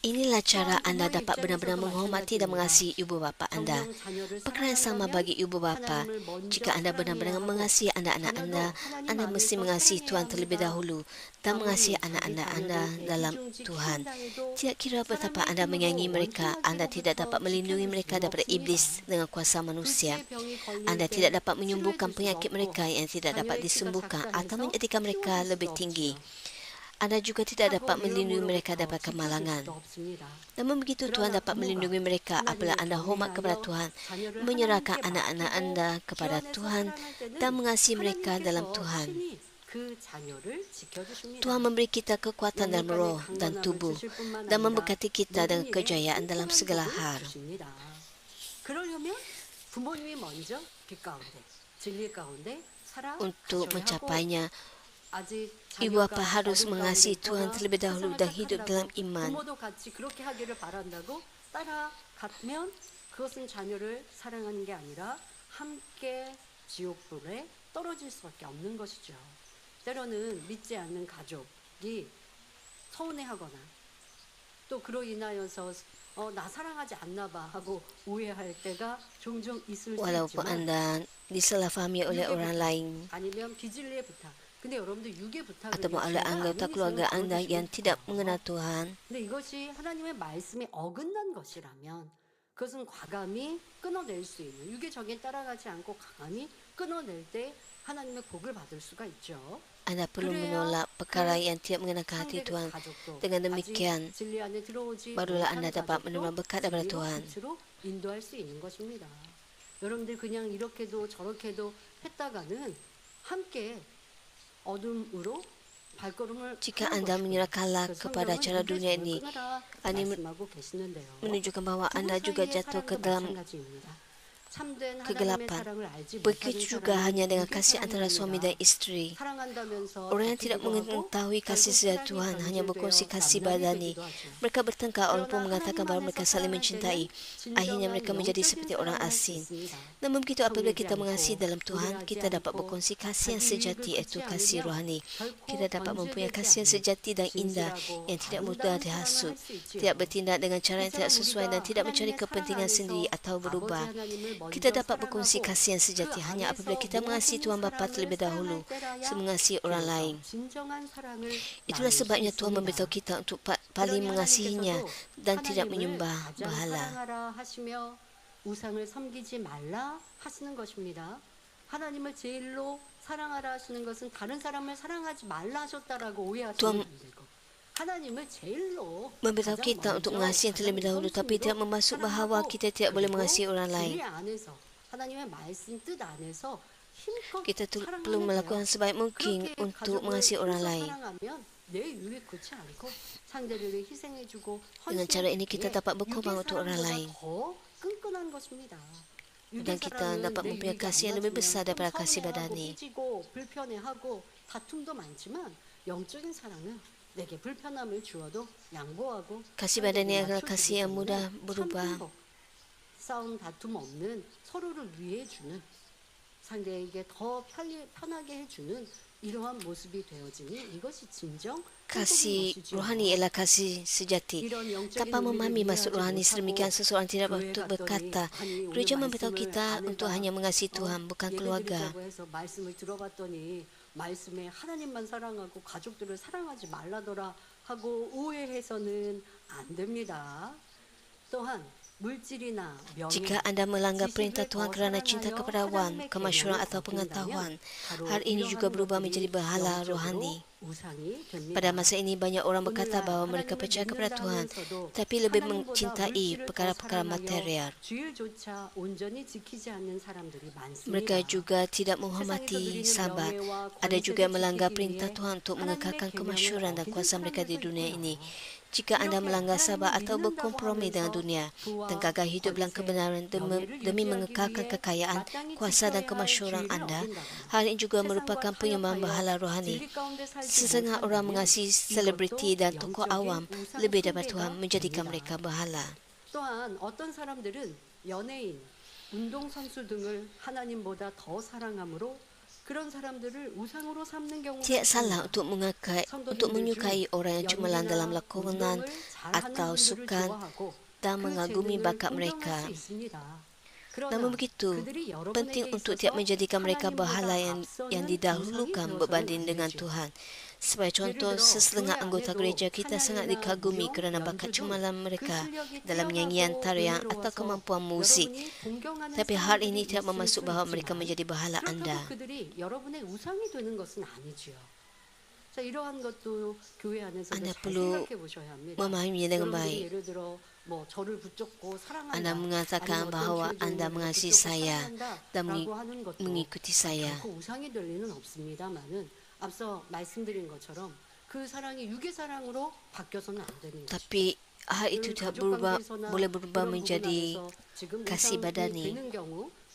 Inilah cara anda dapat benar-benar menghormati dan mengasihi ibu bapa anda. Perkara yang sama bagi ibu bapa. Jika anda benar-benar mengasihi anak-anak anda, anda mesti mengasihi Tuhan terlebih dahulu dan mengasihi anak-anak anda dalam Tuhan. Tidak kira betapa anda menyayangi mereka, anda tidak dapat melindungi mereka daripada iblis dengan kuasa manusia. Anda tidak dapat menyembuhkan penyakit mereka yang tidak dapat disembuhkan atau menjadikan mereka lebih tinggi. Anda juga tidak dapat melindungi mereka daripada kemalangan. Namun begitu Tuhan dapat melindungi mereka apabila anda hormat kepada Tuhan, menyerahkan anak-anak anda kepada Tuhan dan mengasihi mereka dalam Tuhan. Tuhan memberi kita kekuatan dalam roh dan tubuh dan memberkati kita dengan kejayaan dalam segala hal. Untuk mencapainya, ibu bapa harus mengasihi Tuhan terlebih dahulu dan hidup dalam iman. 함께 지옥불에 떨어질 수밖에 없는 것이죠. 때로는 믿지 않는 가족이 서운해하거나 또 그로 인하여서 나 사랑하지 않나 봐 하고 오해할 때가 종종 있을 수 Walaupun 있지만 anda disalahfahami oleh 육의 orang 부탁, lain 아니면 비진리의 부탁. 근데 여러분들 육의 부탁을 ataupun oleh anggota keluarga anda yang tidak mengenal Tuhan, 근데 이것이 하나님의 말씀에 어긋난 것이라면 그것은 과감히 끊어낼 수 있는 육의 정에 따라가지 않고 과감히 끊어낼 때 하나님의 복을 받을 수가 있죠. anda perlu menolak perkara yang tidak mengenakan hati Tuhan. Dengan demikian, barulah anda dapat menerima berkat daripada Tuhan. 인도할 수 있는 것입니다. 여러분들 그냥 이렇게도 저렇게도 했다가는 함께 어둠으로 발걸음을 Jika anda menyerahkanlah kepada cara dunia ini, ini 말씀하고 계시는데요. menunjukkan bahawa anda juga jatuh ke dalam kegelapan. Begitu juga hanya dengan kasih antara suami dan istri. Orang yang tidak mengetahui kasih sejati Tuhan hanya berkongsi kasih badani. Mereka bertengkar walaupun mengatakan bahawa mereka saling mencintai. Akhirnya mereka menjadi seperti orang asing. Namun begitu apabila kita mengasihi dalam Tuhan, kita dapat berkongsi kasih yang sejati, iaitu kasih rohani. Kita dapat mempunyai kasih yang sejati dan indah yang tidak mudah dihasut, tidak bertindak dengan cara yang tidak sesuai dan tidak mencari kepentingan sendiri atau berubah. Kita dapat berkongsi kasih yang sejati hanya apabila kita mengasihi Tuhan Bapa terlebih dahulu, mengasihi orang lain. Itulah sebabnya Tuhan memberitahu kita untuk paling mengasihinya dan tidak menyembah berhala. 우상을 섬기지 말라 하시는 것입니다. 하나님을 제일로 사랑하라 하시는 것은 다른 사람을 사랑하지 말라 하셨다라고 오해하시면 안 되고 하나님을 제일로 memberitahu kita untuk mengasihi yang terlebih dahulu, tapi tidak bermaksud bahawa kita tidak boleh mengasihi orang lain. 하나님의 말씀 뜻 안에서 힘껏 Kita perlu melakukan sebaik mungkin untuk mengasihi orang lain. 내 유익 그렇지 않고 상대를 희생해주고 Dengan cara ini kita dapat berkorban untuk orang lain. 더 끈끈한 것입니다. Dan kita dapat mempunyai kasih yang lebih besar daripada kasih badani. 불편해하고 다툼도 많지만 영적인 사랑은 내게 불편함을 주어도 양보하고 Kasih badani adalah kasih yang mudah berubah. 싸움 다툼 없는 서로를 위해주는 상대에게 더 편하게 해주는 이러한 모습이 되어지니 이것이 진정 Kasih rohani ialah kasih sejati. Tanpa memahami maksud rohani sedemikian, seseorang tidak patut berkata, gereja memberitahu kita untuk hanya mengasihi Tuhan, bukan keluarga. 말씀을 들어봤더니 말씀에 하나님만 사랑하고 가족들을 사랑하지 말라더라 하고 오해해서는 안 됩니다. 또한 물질이나 명예, Jika anda melanggar perintah Tuhan kerana cinta kepada wan, kemasyhuran atau pengetahuan, hal ini juga berubah menjadi berhala rohani. Pada masa ini banyak orang berkata bahawa mereka percaya kepada Tuhan, tapi lebih mencintai perkara-perkara material. Mereka juga tidak menghormati sahabat. Ada juga yang melanggar perintah Tuhan untuk mengekalkan kemasyhuran dan kuasa mereka di dunia ini. Jika anda melanggar sabar atau berkompromi dengan dunia dan gagal hidup dalam kebenaran demi mengekalkan kekayaan, kuasa dan kemasyhuran anda, hal ini juga merupakan penyembahan berhala rohani. Setengah orang mengasihi selebriti dan tokoh awam lebih daripada Tuhan, menjadikan mereka berhala. 또한 어떤 사람들은 연예인, 운동선수 등을 하나님보다 더 사랑함으로 그런 사람들을 우상으로 삼는 경우가 Tidak salah untuk menyukai orang yang cemerlang dalam lakonan atau sukan dan mengagumi bakat mereka. Namun begitu, penting untuk tidak menjadikan mereka berhala yang didahulukan berbanding dengan Tuhan. Sebagai contoh, sesetengah anggota gereja kita sangat dikagumi kerana bakat cemerlang mereka dalam nyanyian, tarian atau kemampuan muzik. Tapi hal ini tidak bermaksud bahawa mereka menjadi berhala anda. Anda perlu memahaminya dengan baik. Anda mengatakan bahawa anda mengasihi saya dan mengikuti saya. 앞서 말씀드린 것처럼 그 사랑이 육의 사랑으로 바뀌어서는 안 됩니다. Tapi hal itu tidak boleh berubah menjadi kasih badani.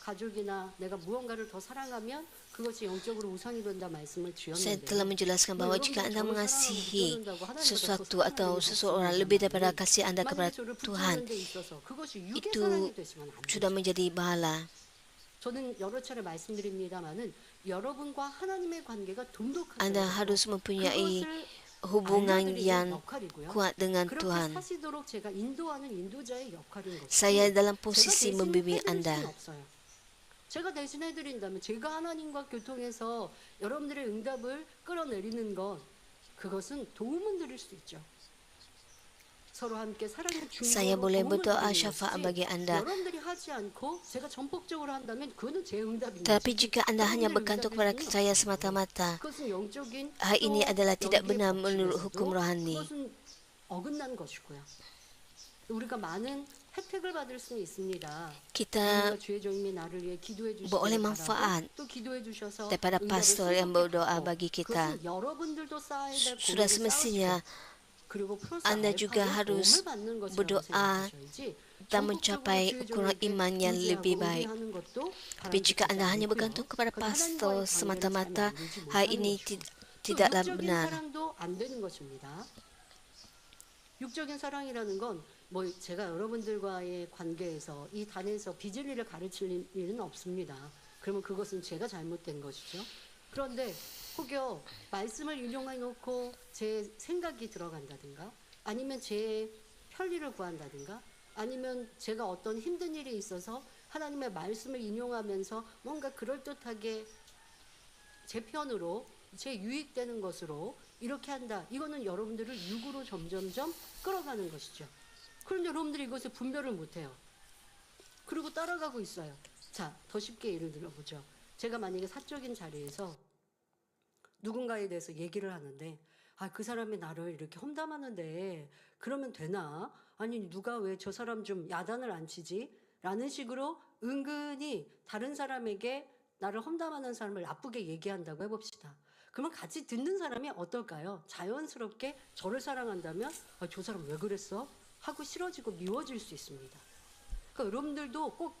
가족이나 내가 무언가를 더 사랑하면 그것이 영적으로 우상이 된다 말씀을 Saya 드렸는데 telah menjelaskan bahawa jika anda mengasihi sesuatu atau seseorang lebih daripada kasih anda kepada Tuhan, itu sudah menjadi berhala. 저는 여러 차례 말씀드립니다만은 여러분과 하나님의 관계가 돈독하셔야 Anda 돼요. harus mempunyai 그것을 hubungan 알려드리는 yang 역할이고요. kuat dengan 그렇게 Tuhan. 사시도록 제가 인도하는 인도자의 역할인 것이지. Saya dalam 제가 posisi 대신 membimbing 해드릴 수는 Anda. 없어요. 제가 대신해드린다면 제가 하나님과 교통해서 여러분들의 응답을 끌어내리는 것, 그것은 도움은 드릴 수 있죠. 서로 함께 사랑의 Saya 중보로 boleh 도움을 berdoa 드리는 syafaat 것이지, bagi Anda. 여러분들이 하지 않고 제가 전폭적으로 한다면 그거는 제 응답인 Tapi 거지. jika Anda hanya 여러분들의 bergantung 응답일 kepada 수는 saya 없어요. semata-mata, 그것은 영적인 hal ini 또 adalah tidak 영계의 benar menurut 법칙에서도 hukum rohani. 그것은 어긋난 것이고요. 우리가 많은 혜택을 받을 수는 있습니다. Kita 주의 종이 나를 위해 기도해 주시기를 boleh 바라고 manfaat 또 기도해 주셔서 daripada 응답을 pastor yang 신속히 berdoa 받고, bagi kita. 그것은 여러분들도 쌓아야 될 Sudah 고백을 semestinya 쌓으시고, 그리고 플러스 Anda juga 알파로 harus 도움을 받는 것이라고 berdoa 생각하셔야지 dan 전폭적으로 mencapai 주의 ukuran 종에게 iman yang lebih 의지하고 baik. 의뢰하는 것도 Tapi jika Anda hanya 바람직하지 bergantung 않고요. kepada 그건 pastor 하나님과의 관계를 잘 semata-mata, 만들지 hal 못하는 ini 것이고. 또 tidaklah 육적인 benar. 사랑도 안 되는 것입니다. 육적인 사랑이라는 건 뭐 제가 여러분들과의 관계에서 이 단에서 비진리를 가르칠 일은 없습니다. 그러면 그것은 제가 잘못된 것이죠. 그런데 혹여 말씀을 인용해 놓고 제 생각이 들어간다든가 아니면 제 편리를 구한다든가 아니면 제가 어떤 힘든 일이 있어서 하나님의 말씀을 인용하면서 뭔가 그럴듯하게 제 편으로 제 유익되는 것으로 이렇게 한다. 이거는 여러분들을 육으로 점점점 끌어가는 것이죠. 그런데 여러분들이 이것을 분별을 못해요. 그리고 따라가고 있어요. 자, 더 쉽게 예를 들어보죠. 제가 만약에 사적인 자리에서 누군가에 대해서 얘기를 하는데 그 사람이 나를 이렇게 험담하는데 그러면 되나? 아니 누가 왜 저 사람 좀 야단을 안 치지? 라는 식으로 은근히 다른 사람에게 나를 험담하는 사람을 나쁘게 얘기한다고 해봅시다. 그러면 같이 듣는 사람이 어떨까요? 자연스럽게 저를 사랑한다면 저 사람 왜 그랬어? 하고 싫어지고 미워질 수 있습니다. 그러니까 여러분들도 꼭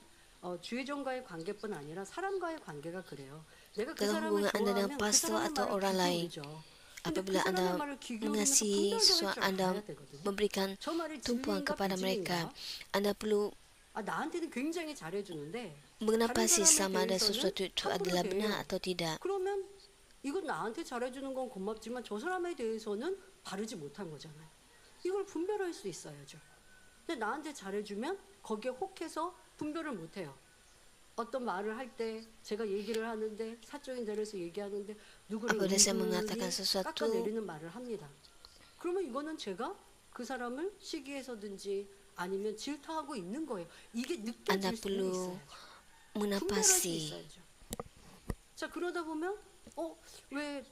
주의종과의 관계뿐 아니라 사람과의 관계가 그래요. 내가 그 Dalam 사람을 hubungan Anda dengan 좋아하면 그 pastor 사람의 atau 말을 orang 귀 lain, 기울이죠. 근데 그 apabila 사람의 Anda 말을 귀 기울이면서 mengasihi 분별도 할 seseorang, 줄 Anda 알아야 되거든요. memberikan 저 말이 tumpuan 진리인가 kepada mereka. 비진리인가? Anda perlu 나한테는 굉장히 잘해주는데 mengenapasi 다른 sama ada 사람에 sesuatu itu 대해서는 adalah 함부로 benar 대해요. atau tidak. 그러면 이건 나한테 잘해주는 건 고맙지만 저 사람에 대해서는 바르지 못한 거잖아요. 이걸 분별할 수 있어야죠. 근데 나한테 잘해주면 거기에 혹해서 분별을 못해요. 어떤 말을 할 때 제가 얘기를 하는데 사적인 자리에서 얘기하는데 누구를 Apabila saya 은근히 mengatakan sesuatu, 깎아내리는 말을 합니다. 그러면 이거는 제가 그 사람을 시기해서든지 아니면 질타하고 있는 거예요. 이게 Anda 느껴질 수는 perlu 있어야죠. 분별할 수 menapasi. 있어야죠. 자, 그러다 보면 왜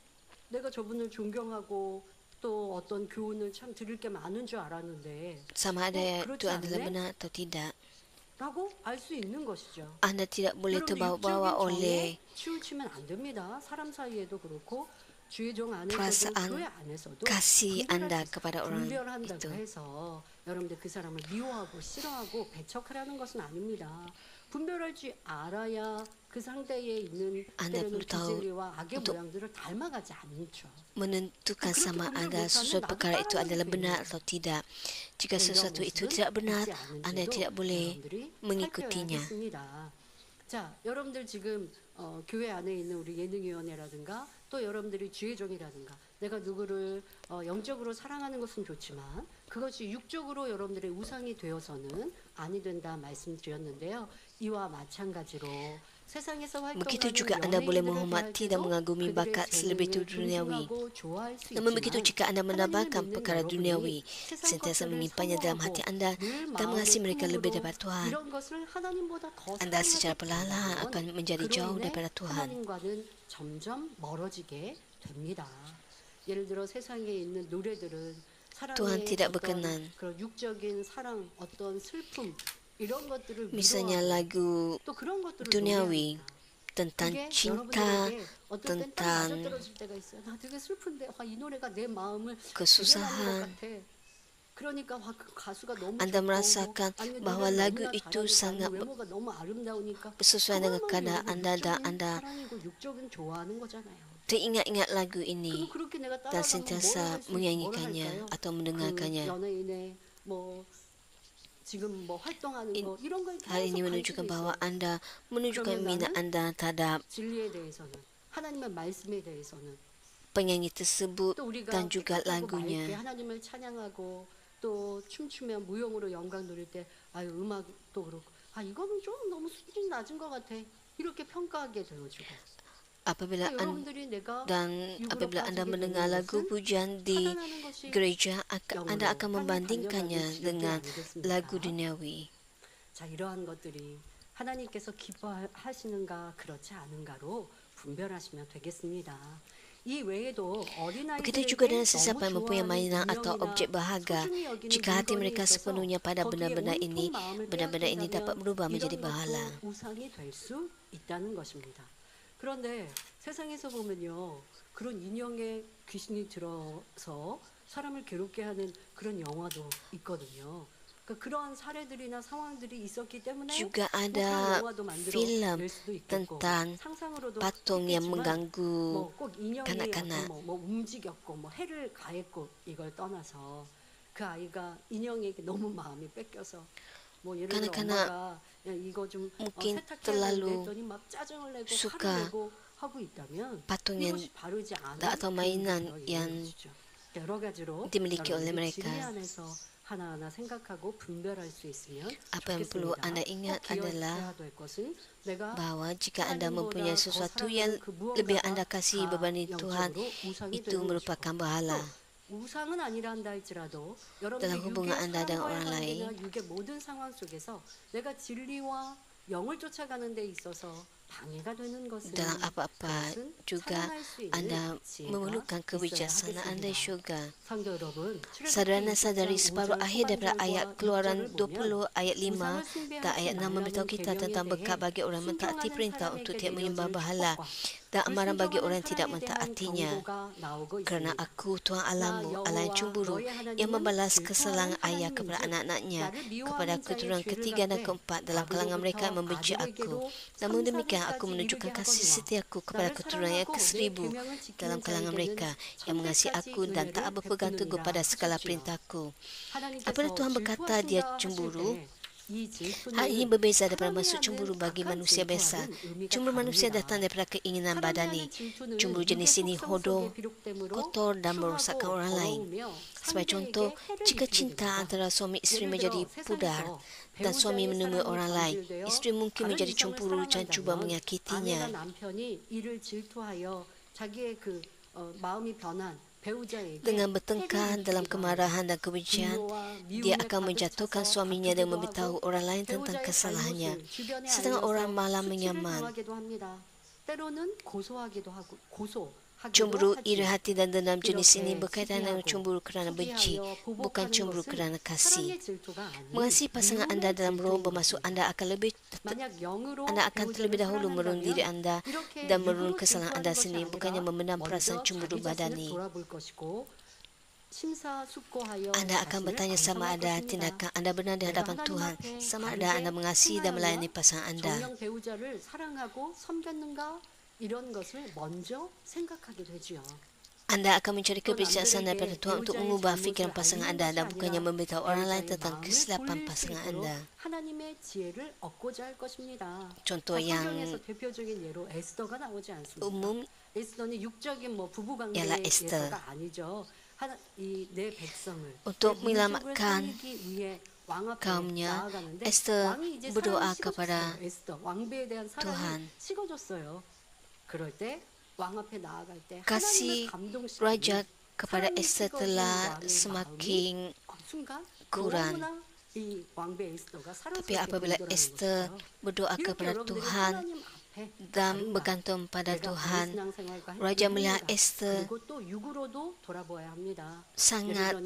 내가 저분을 존경하고 또 어떤 교훈을 참 들을 게 많은 줄 알았는데 Sama ada 그렇지 itu adalah 않네? benar atau tidak. 라고 알 수 있는 것이죠. Anda tidak boleh 여러분, terbawa-bawa 육적인 oleh 정에 치우치면 안 됩니다. 사람 사이에도 그렇고 주의 종 안에서도 perasaan 교회 안에서도 kasih 분별할 Anda 수 있어요. kepada orang 분별한다고 itu. 해서 여러분들 그 사람을 미워하고 싫어하고 배척하라는 것은 아닙니다. 분별할 줄 알아야 그 상대에 있는 Anda 때로는 perlu tahu 비진리와 악의 untuk 모양들을 닮아가지 않죠. menentukan 그렇게 sama 분별 Anda 못하면 sesuatu 나도 perkara itu 따라가게 adalah 돼요. benar atau tidak. Jika 이런 sesuatu itu 모습은 tidak benar, 있지 Anda 않은지도 tidak boleh 여러분들이 mengikutinya. 살펴야겠습니다. 자, 여러분들 지금 교회 안에 있는 우리 예능위원회라든가 또 여러분들이 주의종이라든가 내가 누구를 영적으로 사랑하는 것은 좋지만 그것이 육적으로 여러분들의 우상이 되어서는 아니 된다 말씀드렸는데요. 이와 마찬가지로 세상에서 Begitu 활동하는 juga Anda boleh 연예인들에 대할 menghormati dan 때도 mengagumi 그들의 bakat selebriti 재능을 duniawi. 존중하고 좋아할 수 Namun begitu 있지만 jika Anda menambahkan 하나님을 믿는 perkara 여러분이 duniawi, 세상 sentiasa 것들을 menyimpannya dalam hati 사모하고 Anda 늘 dan mengasihi 마음의 mereka lebih 품으로 daripada Tuhan, 이런 것을 하나님보다 더 Anda secara 사랑하게 perlahan 된다면 akan menjadi 그로 jauh 인해 daripada Tuhan. 하나님과는 점점 멀어지게 됩니다. 예를 들어 세상에 있는 노래들은 Tuhan 사랑의 tidak 어떤 berkenan. 그런 육적인 사랑, 어떤 슬픔 이런 것들을 Misalnya 위로하고 lagu 또 그런 것들을 duniawi 노래합니다. tentang 이게 cinta, 여러분들에게 어떨 땐 딱 맞아 tentang 떨어질 때가 있어요. 나 되게 슬픈데 이 노래가 내 마음을 kesusahan. 대변하는 것 같아. 그러니까 그 가수가 너무 Anda 좋고 merasakan 아니면 bahwa 노래를 lagu 너무나 itu 잘하니까 sangat 아니면 외모가 너무 아름다우니까 sesuai dengan 그것만 keadaan 이루고 Anda dan 육적인 Anda 사랑이고 육적인 좋아하는 거잖아요. teringat-ingat lagu ini 그럼 그렇게 내가 dan 따라가면 뭘 sentiasa 할 수, 뭘 menyanyikannya 할까요? atau 그 mendengarkannya. 연예인의 뭐 지금 뭐 활동하는 거 이런 걸 Hal ini 계속 menunjukkan 가지고 bahwa 있어요. Anda menunjukkan 그러면 minat 나는 Anda terhadap 진리에 대해서는 하나님의 말씀에 대해서는 penyanyi tersebut 또 우리가 dan juga 깨끗하고 맑게 lagunya. 하나님을 찬양하고 또 춤추며 무용으로 영광 누릴 때 아유 음악도 그렇고 아 이거는 좀 너무 수준이 낮은 것 같아 이렇게 평가하게 되어주고 Apabila 그러니까 Anda 여러분들이 내가 dan 육으로 apabila Anda 빠지게 mendengar 되는 lagu 것은 pujian di 차단하는 것이 gereja, Anda 영으로 akan 향해 membandingkannya 달려가는 지름길 dengan 아니겠습니까? lagu duniawi. 자 이러한 것들이 하나님께서 기뻐하시는가 그렇지 않은가로 분별하시면 되겠습니다. 이 외에도 Begitu juga dengan 어린아이들에게 sesiapa yang 너무 mempunyai 좋아하는 mainan atau objek 인형이나 berharga, 소중히 여기는 jika hati 물건이 mereka 있어서 sepenuhnya pada 거기에 benda-benda 온통 ini, 마음을 benda-benda ini dapat 빼앗긴다면 berubah menjadi 이런 bahala. 것도 우상이 될 수 있다는 것입니다. 그런데 세상에서 보면요 그런 인형에 귀신이 들어서 사람을 괴롭게 하는 그런 영화도 있거든요. 그러니까 그러한 사례들이나 상황들이 있었기 때문에 Juga 뭐 그런 ada 영화도 만들어 film 낼 수도 있겠고 tentang 상상으로도 patung yang 했겠지만 mengganggu 뭐꼭 인형이 kanak-kanak. 어떤 뭐 움직였고 뭐 해를 가했고 이걸 떠나서 그 아이가 인형에게 너무 마음이 뺏겨서 뭐 예를 들어 Kanak-kanak 엄마가 야, 이거 좀 mungkin 세탁해야 되는데 terlalu 했더니 막 짜증을 내고 suka 화를 내고 하고 있다면 patung yang 이것이 바르지 않은 atau mainan yang 여러 가지로 dimiliki oleh 여러분들이 mereka. 진리 안에서 하나하나 생각하고 분별할 수 있으면 Apa yang perlu 좋겠습니다. Anda ingat 꼭 adalah 기억해야 될 것은 내가 bahwa jika Anda 하나님보다 mempunyai 더 sesuatu 사랑하는 yang 그 lebih 무언가가 Anda kasih 다 berbanding Tuhan, 영적으로 우상이 itu 되는 merupakan 것이고 bahala. 또 우상은 아니라 한다 할지라도 Dalam 여러분들 hubungan 육의 Anda dengan 사람과의 orang lain, 관계나 육의 모든 상황 속에서 내가 진리와 영을 쫓아가는 데 있어서 방해가 되는 것은 dalam apa-apa 그것은 juga 살아날 수 있는 Anda 지혜가 memerlukan 있어야 kebijaksanaan dari 하겠습니다. syurga. 성도 여러분, Saudara sadari separuh akhir daripada ayat Keluaran 20 20 ayat 5 dan ayat 6 memberitahu kita tentang berkat bagi orang mentaati perintah untuk tidak menyembah berhala dan amaran bagi orang yang tidak mentaatinya. Kerana aku Tuhan Allahmu, Allah yang cemburu, yang membalas kesalahan ayah kepada anak-anaknya, kepada keturunan ketiga dan keempat dalam kalangan mereka yang membenci aku. Namun demikian aku menunjukkan kasih setiaku kepada keturunan yang ke-1000 dalam kalangan mereka yang mengasihi aku dan tak berpegang teguh pada segala perintahku. Apabila Tuhan berkata dia cemburu, hal ini berbeza daripada maksud cemburu bagi manusia biasa. Cemburu manusia datang daripada keinginan badani. Cemburu jenis ini hodoh, kotor dan merosakkan orang lain. Sebagai contoh, jika cinta antara suami isteri menjadi pudar dan suami menemui orang lain, isteri mungkin menjadi cemburu dan cuba menyakitinya. Dengan bertengkar dalam kemarahan dan kebencian, dia akan menjatuhkan suaminya dan memberitahu orang lain tentang kesalahannya. Setengah orang malah menyaman. Cemburu, iri hati dan dendam jenis ini berkaitan dengan cemburu kerana benci, bukan cemburu kerana kasih. Mengasihi pasangan anda dalam roh bermaksud anda akan terlebih dahulu merunung diri anda dan merunung kesalahan anda sendiri, bukannya memendam perasaan cemburu badani. Anda akan bertanya sama ada tindakan anda benar di hadapan Tuhan, sama ada anda mengasihi dan melayani pasangan anda. Anda akan mencari kebijaksanaan daripada Tuhan untuk mengubah fikiran pasangan anda dan bukannya memberitahu orang lain tentang kesilapan pasangan anda. Contoh yang umum ialah Esther. Untuk menyelamatkan kaumnya, Esther berdoa kepada Tuhan. Kasih raja kepada Esther telah semakin kurang. Tapi apabila Esther berdoa kepada Tuhan dan bergantung pada Tuhan, Raja melihat Esther sangat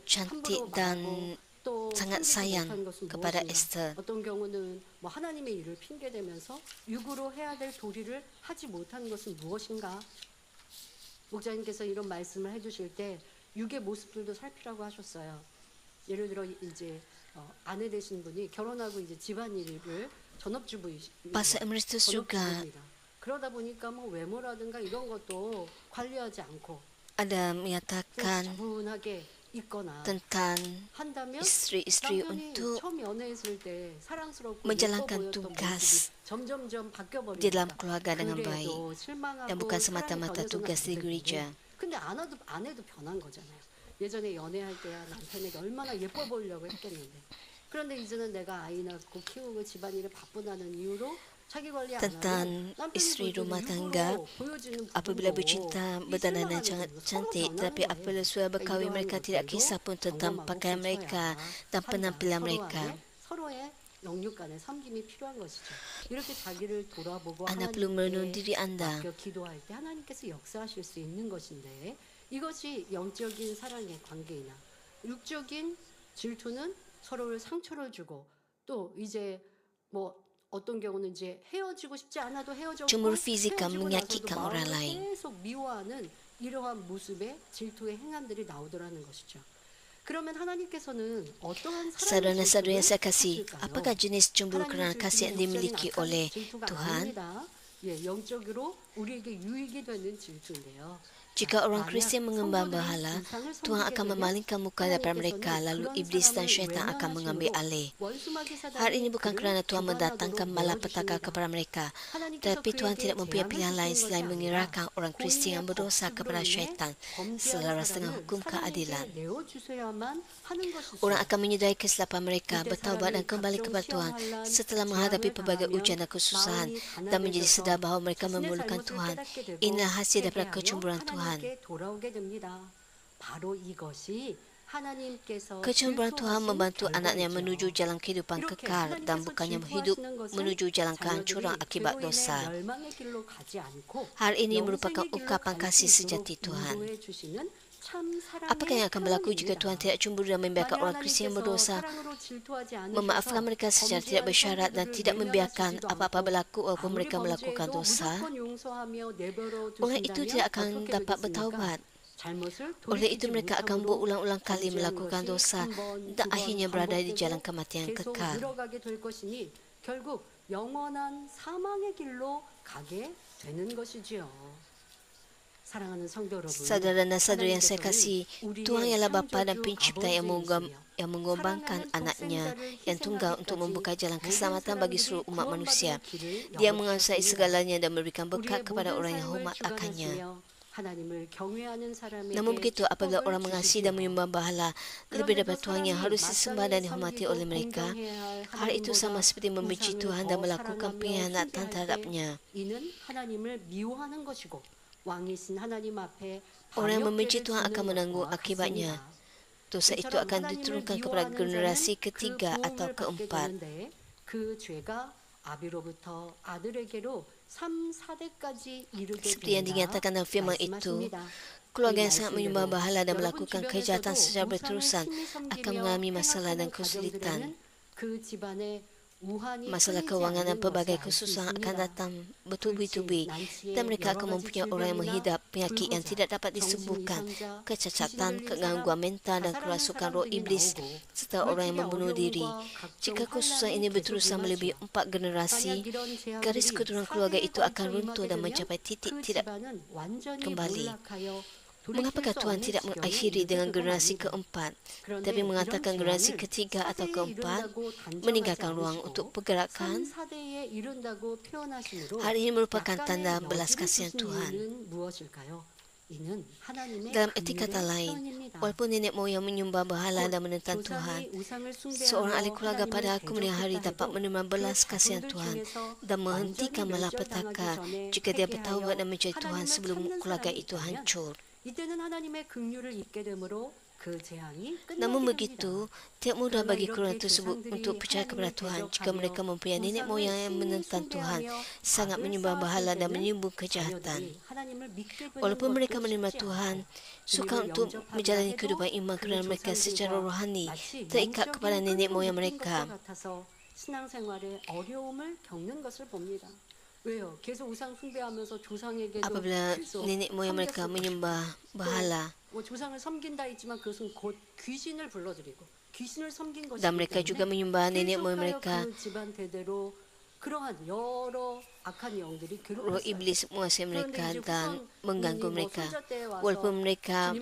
cantik dan sangat sayang kepada Esther. 어떤 경우는 뭐 하나님의 일을 핑계대면서 육으로 해야 될 도리를 하지 못한 것은 무엇인가? 목사님께서 이런 말씀을 해주실 때 육의 모습들도 살피라고 하셨어요. 예를 들어 이제 아내 되신 분이 결혼하고 이제 집안일을 Pasal Emeritus juga 그러다 보니까 뭐 외모라든가 이런 것도 관리하지 않고 ada menyatakan 있거나 tentang 한다면 istri-istri 남편이 untuk 처음 연애했을 때 사랑스럽고 menjalankan 예뻐 보였던 tugas 모습이 점점점 바뀌어 di dalam 버리니까 keluarga dengan baik 그래도 dan 실망하고 bukan 사랑이 semata-mata 변해서는 tugas 안 di 되는데 gereja. 근데 안 해도 변한 거잖아요. 예전에 연애할 때야 남편에게 얼마나 예뻐 보이려고 했겠는데 그런데 이제는 내가 아이 낳고 키우고 집안일에 바쁘다는 이유로 자기 관리 안 Tentang 하면 남편이 istri 볼 때는 rumah tangga, 일부러 보여지는 apabila 부분도 bercinta, 이 berdandan dan 실망하는 sangat 거예요. 서로 cantik, 변하는 tetapi 거예요. apabila sudah 그러니까 berkahwin 이러한 mereka tidak 것들도 kisah pun tentang 점검하고 pakaian mereka 고쳐야 dan 산다. penampilan 서로 mereka. 안에 서로의 영육 간의 섬김이 필요한 것이죠. 이렇게 자기를 돌아보고 Anda perlu merenung 하나님께 diri anda. 맡겨 기도할 때 하나님께서 역사하실 수 있는 것인데 이것이 영적인 사랑의 관계이나 육적인 질투는 서로를 상처를 주고 또 이제 뭐 어떤 경우는 이제 헤어지고 싶지 않아도 헤어졌고 Cemburu fisik 헤어지고 나서도 menyakitkan orang 마음을 lain. 계속 미워하는 이러한 모습의 질투의 행함들이 나오더라는 것이죠. 그러면 하나님께서는 어떠한 사랑의 Saudara-saudara yang 질투를 saya kasih, 하실까요? apakah jenis cemburu 하나님의 kerana kasih yang 질투는 dimiliki 육적인 oleh 악한 질투가 Tuhan? 아닙니다. 예, 영적으로 우리에게 유익이 되는 질투인데요. Jika orang Kristian menyembah berhala, Tuhan akan memalingkan muka daripada mereka, lalu iblis dan syaitan akan mengambil alih. Hal ini bukan kerana Tuhan mendatangkan malapetaka kepada mereka, tetapi Tuhan tidak mempunyai pilihan lain selain menyerahkan orang Kristian yang berdosa kepada syaitan selaras dengan hukum keadilan. Orang akan menyedari kesilapan mereka, bertaubat dan kembali kepada Tuhan setelah menghadapi pelbagai ujian dan kesusahan dan menjadi sedar bahawa mereka memerlukan Tuhan. Inilah hasil daripada kecemburuan Tuhan. Kecemburuan Tuhan membantu anaknya menuju jalan kehidupan kekal dan bukannya hidup menuju jalan kehancuran akibat dosa. Hal ini merupakan ungkapan kasih sejati Tuhan. Apakah yang akan berlaku jika Tuhan tidak cemburu dan membiarkan orang Kristian berdosa, memaafkan mereka secara tidak bersyarat dan tidak membiarkan apa-apa berlaku walaupun mereka melakukan dosa? Orang itu tidak akan dapat bertaubat. Oleh itu mereka akan berulang-ulang kali melakukan dosa dan akhirnya berada di jalan kematian kekal. 결국 영원한 사망의 길로 가게 되는 것이지요. 사랑하는 성도 여러분, Saudara dan saudari yang saya kasih, Tuhan ialah Bapa dan Pencipta yang mengorbankan anaknya yang tunggal untuk membuka jalan keselamatan bagi seluruh umat manusia. Dia menguasai segalanya dan memberikan berkat kepada orang yang hormat akannya. Namun begitu, apabila orang mengasihi dan menyembah berhala lebih daripada Tuhan yang harus disembah dan dihormati oleh mereka, hal itu sama seperti membenci Tuhan dan melakukan pengkhianatan terhadapnya. Orang yang membenci Tuhan akan menanggung akibatnya. Dosa itu akan diturunkan kepada generasi ketiga atau keempat. Seperti yang dinyatakan dalam firman itu, keluarga yang sangat menyembah berhala dan melakukan kejahatan secara berterusan akan mengalami masalah dan kesulitan. Masalah kewangan dan pelbagai kesusahan akan datang bertubi-tubi dan mereka akan mempunyai orang yang menghidap penyakit yang tidak dapat disembuhkan, kecacatan, kegangguan mental dan kerasukan roh iblis serta orang yang membunuh diri. Jika kesusahan ini berterusan melebihi 4 generasi, garis keturunan keluarga itu akan runtuh dan mencapai titik tidak kembali. Mengapakah Tuhan tidak mengakhiri dengan generasi keempat, tapi mengatakan generasi ketiga atau keempat, meninggalkan ruang untuk pergerakan? Hal ini merupakan tanda belas kasihan Tuhan. Dalam erti kata lain, walaupun nenek moyang menyembah berhala dan menentang Tuhan, seorang ahli keluarga pada kemudian hari dapat menerima belas kasihan Tuhan dan menghentikan malapetaka jika dia bertaubat dan mencari Tuhan sebelum keluarga itu hancur. Namun begitu, tidak mudah bagi keluarga tersebut untuk percaya kepada Tuhan jika mereka mempunyai nenek moyang yang menentang Tuhan, sangat menyembah berhala dan menyembunyi kejahatan. Walaupun mereka menerima Tuhan, suka untuk menjalani kehidupan iman kerana mereka secara rohani terikat kepada nenek moyang mereka. Apabila nenek moyang mereka menyembah berhala dan mereka juga menyembah nenek moyang mereka, roh iblis menguasai mereka dan mengganggu mereka. Walaupun mereka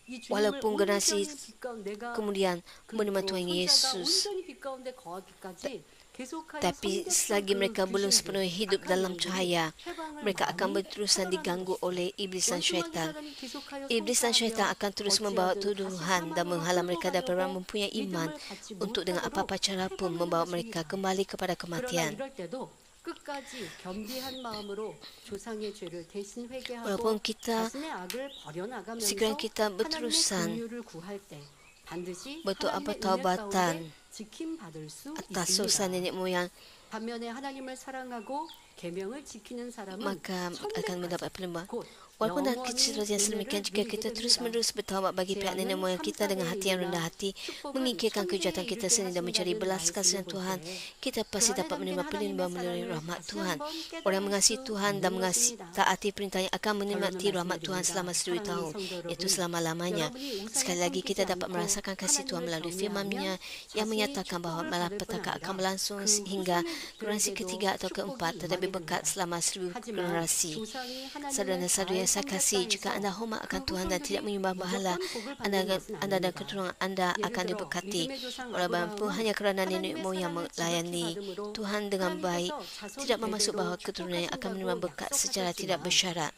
이 주님을 Walaupun generasi 온전히 빛 가운데 내가 kemudian menerima Tuhan 손자가 Yesus, 온전히 빛 가운데 거하기까지 계속하여 tapi selagi 섬겼던 mereka 그 belum 귀신들, sepenuhnya hidup 악한 dalam 영들이 cahaya, 해방을 mereka akan 많이 berterusan diganggu 하더라는 oleh iblis dan 원수마귀 syaitan. 사단이 계속하여 Iblis dan syaitan 송사하며 akan terus membawa 어찌하든 tuduhan 다시 dan 사망으로 menghalang mereka 끌고 daripada 가려고 mempunyai iman 믿음을 갖지 untuk dengan 못하도록 apa-apa cara pun 해방을 membawa mereka 하십니다. kembali kepada 그러나 kematian. 이럴 때도 끝까지 겸비한 마음으로 조상의 죄를 대신 회개하고 Walaupun kita 자신의 악을 버려나가면서 segera kita 하나님의 berterusan 긍휼을 구할 때 반드시 betul apa 하나님의 은혜 taubatan 가운데 지킴 받을 수 atas dosa 있습니다. nenek moyang, 반면에 하나님을 사랑하고 계명을 지키는 사람은 maka akan mendapat perlindungan. 곧 Walaupun dalam 영원히 kisah yang sedemikian, 은혜를 jika 누리게 kita 됩니다. terus-menerus bertaubat bagi pihak nenek moyang kita dengan hati yang rendah hati, mengikirkan kejahatan kita sendiri dan mencari belas kasihan Tuhan, kita pasti dapat menerima perlindungan melalui rahmat Tuhan. Orang yang mengasihi Tuhan dan taati perintahnya akan menikmati rahmat Tuhan selama 1000 tahun, iaitu selama-lamanya. Sekali lagi kita dapat merasakan kasih Tuhan melalui firman-Nya yang menyatakan bahawa malapetaka akan berlangsung hingga generasi ketiga atau keempat, tetapi berkat selama 1000 generasi. Saudara-saudara yang saya kasih, jika anda hormat akan Tuhan dan tidak menyembah berhala, anda dan keturunan anda akan diberkati. Walaupun hanya kerana nenek moyang melayani Tuhan dengan baik, tidak bermaksud bahawa keturunannya akan menerima berkat secara tidak bersyarat.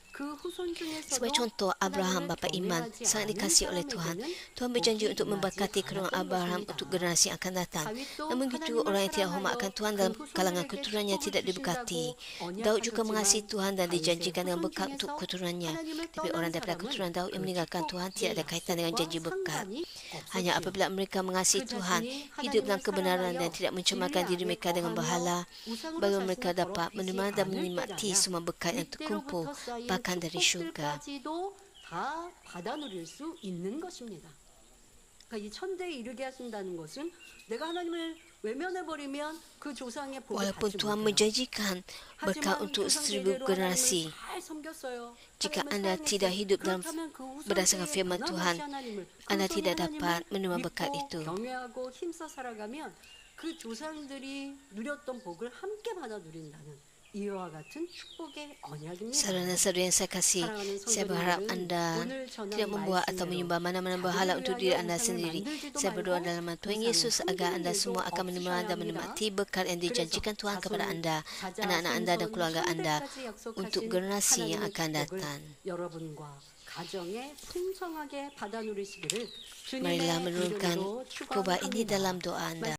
Sebagai contoh, Abraham, bapa iman, sangat dikasihi oleh Tuhan. Tuhan berjanji untuk memberkati keturunan Abraham untuk generasi yang akan datang. Namun begitu, orang yang tidak hormat akan Tuhan dalam kalangan keturunannya tidak diberkati. Daud juga mengasihi Tuhan dan dijanjikan dengan berkat untuk keturunannya. Tapi orang daripada keturunan Daud yang meninggalkan Tuhan tidak ada kaitan dengan janji berkat. Hanya apabila mereka mengasihi Tuhan, hidup dalam kebenaran dan tidak mencemarkan diri mereka dengan berhala, baru mereka dapat menerima dan menikmati semua berkat yang terkumpul bahkan dari syurga. 다 받아 누릴 수 있는 것입니다. 그러니까 이 천대에 이르게 하신다는 것은 내가 하나님을 외면해 버리면 그 조상의 복을 Walaupun 받지 Tuhan 못해요. menjanjikan berkat untuk 1000 generasi, jika anda tidak hidup dalam berdasarkan firman Tuhan, anda tidak dapat menerima berkat itu. 경외하고 힘써 살아가면 그 조상들이 누렸던 복을 함께 받아 누린다는 이와 같은 축복의 언약입니다. Saudara-saudara yang saya kasih, saya berharap anda tidak membuat atau menyembah mana-mana berhala untuk diri anda sendiri. Saya berdoa dalam nama Tuhan Yesus agar anda semua akan menerima dan menikmati berkat yang dijanjikan Tuhan kepada anda, anak-anak anda dan keluarga anda untuk generasi yang akan datang. Marilah menurunkan kubah ini dalam doa anda.